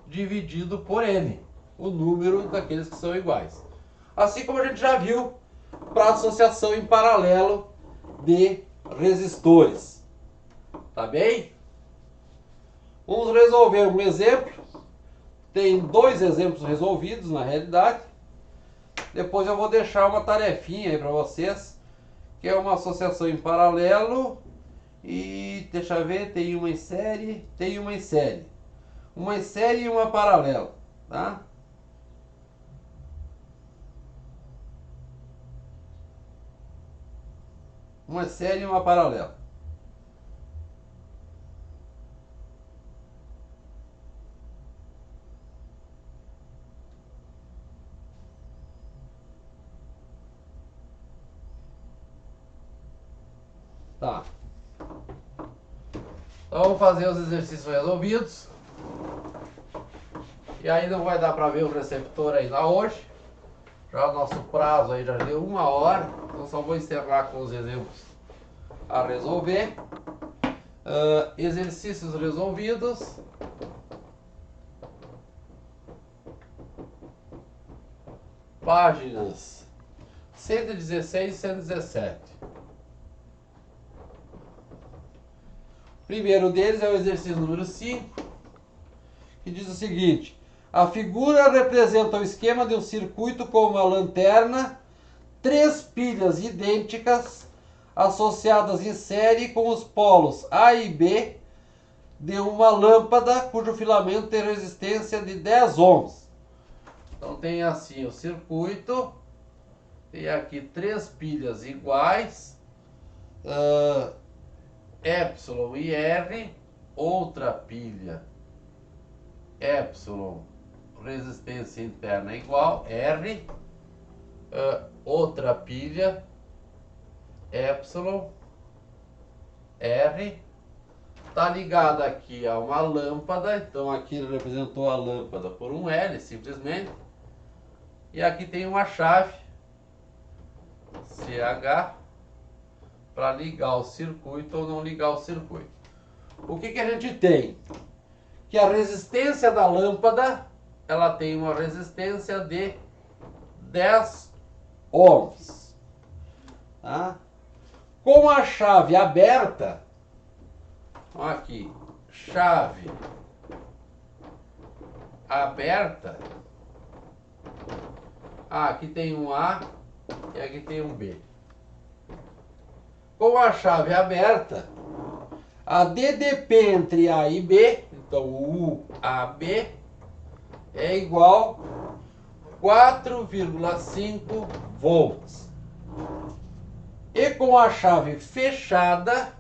dividido por N, o número daqueles que são iguais. Assim como a gente já viu para associação em paralelo de resistores. Tá bem? Vamos resolver um exemplo. Tem 2 exemplos resolvidos na realidade. Depois eu vou deixar uma tarefinha aí para vocês, que é uma associação em paralelo. E deixa eu ver, tem uma em série, uma em série e uma paralela, tá? Uma série e uma paralela. Tá. Então vamos fazer os exercícios resolvidos. E aí não vai dar para ver o receptor ainda hoje. Já o nosso prazo aí já deu 1 hora. Então só vou encerrar com os exemplos a resolver. Exercícios resolvidos. Páginas 116 e 117. O primeiro deles é o exercício número 5, que diz o seguinte: a figura representa o esquema de um circuito com uma lanterna, 3 pilhas idênticas associadas em série com os polos A e B de uma lâmpada cujo filamento tem resistência de 10 ohms. Então tem assim o circuito, tem aqui 3 pilhas iguais, Epsilon e R, outra pilha Epsilon, resistência interna igual, R, outra pilha Epsilon, R, está ligada aqui a uma lâmpada, então aqui ele representou a lâmpada por um L, simplesmente, e aqui tem uma chave CH para ligar o circuito ou não ligar o circuito. O que a gente tem? Que a resistência da lâmpada, ela tem uma resistência de 10 ohms. Tá? Com a chave aberta, aqui, chave aberta, aqui tem um A e aqui tem um B. Com a chave aberta, a DDP entre A e B, então o UAB, é igual a 4,5 volts. E com a chave fechada,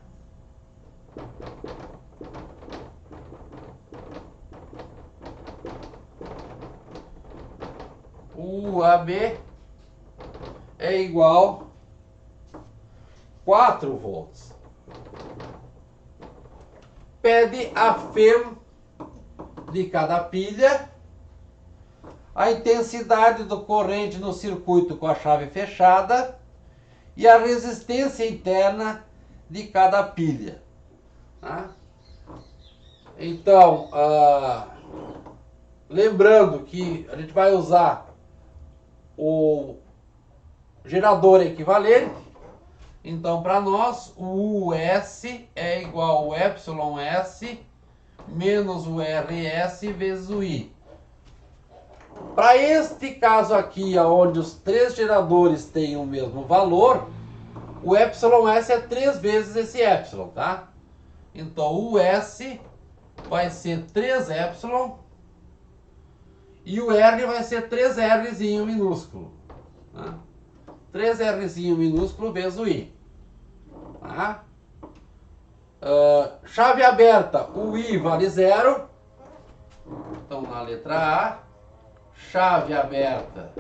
o UAB é igual a 4 volts. Pede a FEM de cada pilha, a intensidade do corrente no circuito com a chave fechada e a resistência interna de cada pilha. Tá? Então, lembrando que a gente vai usar o gerador equivalente. Então, para nós, o US é igual ao εs menos o RS vezes o I. Para este caso aqui, onde os 3 geradores têm o mesmo valor, o εs é 3 vezes esse epsilon, tá? Então, o S vai ser 3ε e o R vai ser 3Rzinho minúsculo. Tá? 3Rzinho minúsculo vezes o I. Tá? Chave aberta, o I vale 0. Então, na letra A, chave aberta,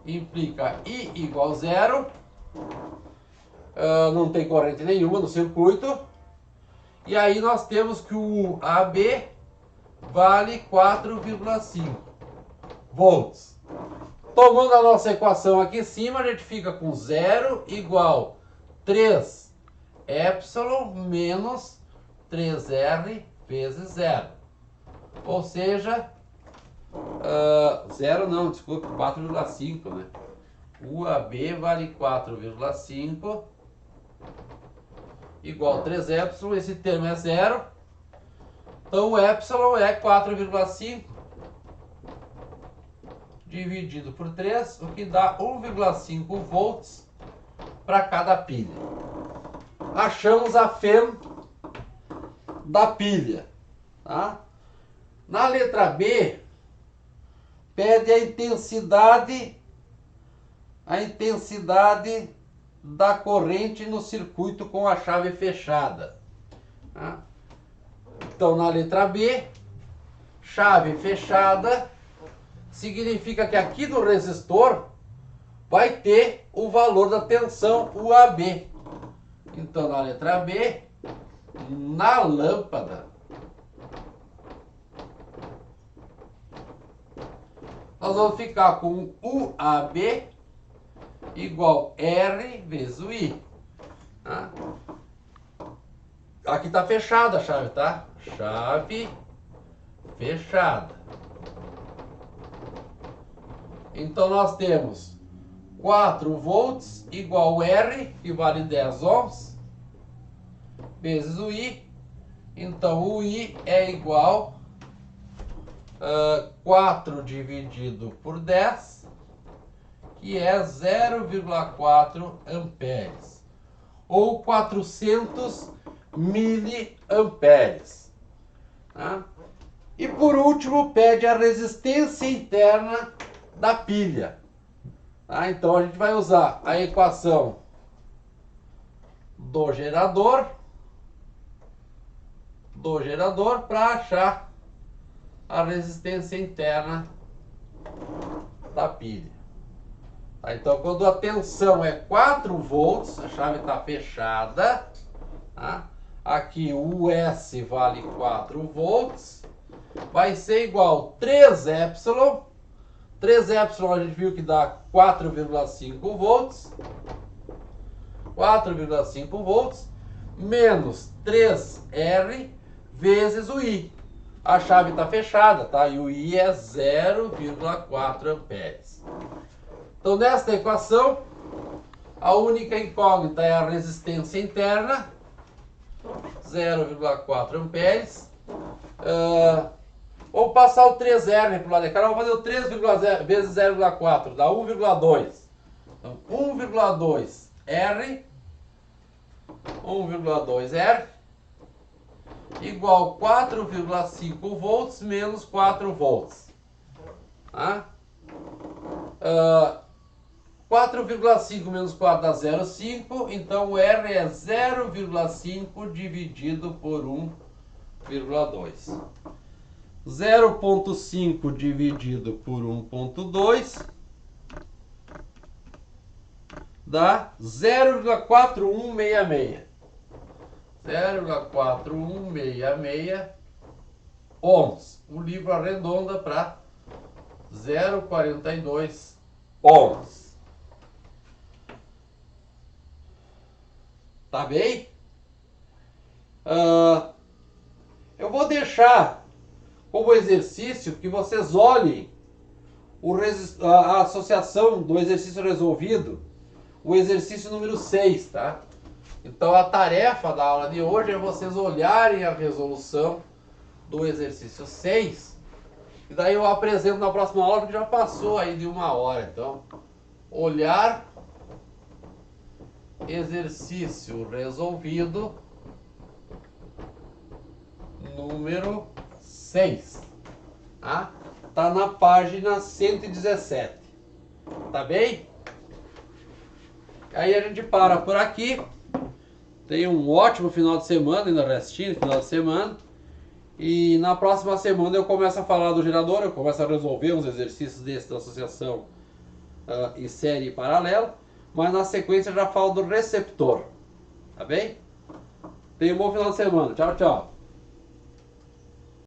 implica I igual 0, não tem corrente nenhuma no circuito, e aí nós temos que o AB vale 4,5 volts. Tomando a nossa equação aqui em cima, a gente fica com 0 igual 3 epsilon menos 3R vezes 0. Ou seja, 0 não, desculpa, 4,5, né? O AB vale 4,5 igual 3 epsilon, esse termo é 0. Então o epsilon é 4,5 dividido por 3, o que dá 1,5 volts para cada pilha. Achamos a FEM da pilha. Tá? Na letra B, pede a intensidade da corrente no circuito com a chave fechada. Tá? Então, na letra B, chave fechada significa que aqui no resistor vai ter o valor da tensão UAB. Então, na letra B, na lâmpada, nós vamos ficar com UAB igual R vezes o I. Tá? Aqui está fechada a chave, tá? Chave fechada. Então nós temos 4 volts igual R, que vale 10 ohms, vezes o I. Então o I é igual 4 dividido por 10, que é 0,4 amperes, ou 400 miliamperes. Tá? E por último, pede a resistência interna da pilha. Tá? Então a gente vai usar a equação do gerador para achar a resistência interna da pilha. Tá? Então quando a tensão é 4 volts, a chave está fechada. Tá? Aqui o US vale 4 volts, vai ser igual 3 epsilon. 3 epsilon a gente viu que dá 4,5 volts. 4,5 volts menos 3R vezes o I. A chave está fechada, tá? E o I é 0,4 amperes. Então, nesta equação, a única incógnita é a resistência interna, 0,4 amperes. Ou passar o 3R para o lado de cá, vamos fazer o 3 vezes 0,4, dá 1,2. Então, 1,2R igual 4,5 volts menos 4 volts. Tá? 4,5 menos 4 dá 0,5, então o R é 0,5 dividido por 1,2. 0,5 dividido por 1,2 dá 0,4166. 0,4166 ohms. O livro arredonda para 0,42 ohms. Tá bem? Eu vou deixar como exercício que vocês olhem a associação do exercício resolvido, o exercício número 6, tá? Então a tarefa da aula de hoje é vocês olharem a resolução do exercício 6, e daí eu apresento na próxima aula, que já passou aí de 1 hora. Então, olhar exercício resolvido número 6, tá? Tá na página 117, tá bem? Aí a gente para por aqui. Tenha um ótimo final de semana, ainda restinho final de semana. E na próxima semana eu começo a falar do gerador, eu começo a resolver uns exercícios desses da associação em série paralela, mas na sequência eu já falo do receptor, tá bem? Tenha um bom final de semana, tchau, tchau.